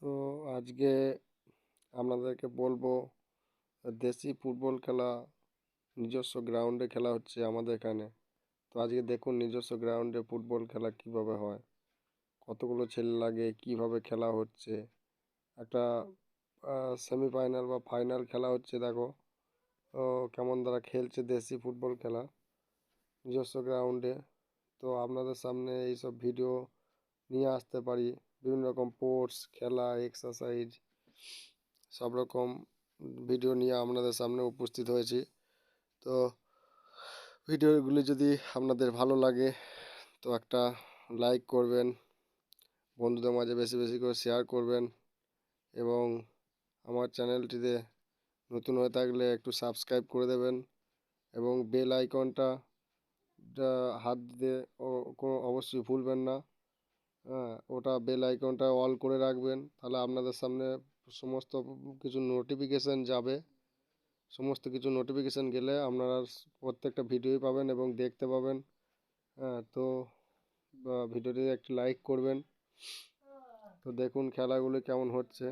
তো আজকে আপনাদেরকে বলবো দেশি ফুটবল খেলা নিজস্ব গ্রাউন্ডে খেলা হচ্ছে আমাদের এখানে। তো আজকে দেখুন নিজস্ব গ্রাউন্ডে ফুটবল খেলা কিভাবে হয়, কতগুলো ছেলে লাগে, কিভাবে খেলা হচ্ছে। একটা সেমিফাইনাল বা ফাইনাল খেলা হচ্ছে, দেখো ও কেমন তারা খেলছে দেশি ফুটবল খেলা নিজস্ব গ্রাউন্ডে। তো আপনাদের সামনে এইসব ভিডিও নিয়ে আসতে পারি, বিভিন্ন রকম স্পোর্টস খেলা, এক্সারসাইজ, সব রকম ভিডিও নিয়ে আপনাদের সামনে উপস্থিত হয়েছি। তো ভিডিওগুলি যদি আপনাদের ভালো লাগে তো একটা লাইক করবেন, বন্ধুদের মাঝে বেশি বেশি করে শেয়ার করবেন, এবং আমার চ্যানেলটিতে নতুন হয়ে থাকলে একটু সাবস্ক্রাইব করে দেবেন, এবং বেল আইকনটা হাত দিতে কোনো অবশ্যই ভুলবেন না। হ্যাঁ, ওটা বেল আইকনটা অল করে রাখবেন, তাহলে আপনাদের সামনে সমস্ত কিছু নোটিফিকেশান যাবে। সমস্ত কিছু নোটিফিকেশান গেলে আপনারা প্রত্যেকটা ভিডিওই পাবেন এবং দেখতে পাবেন। হ্যাঁ, তো ভিডিওটি একটি লাইক করবেন। তো দেখুন খেলাগুলো কেমন হচ্ছে।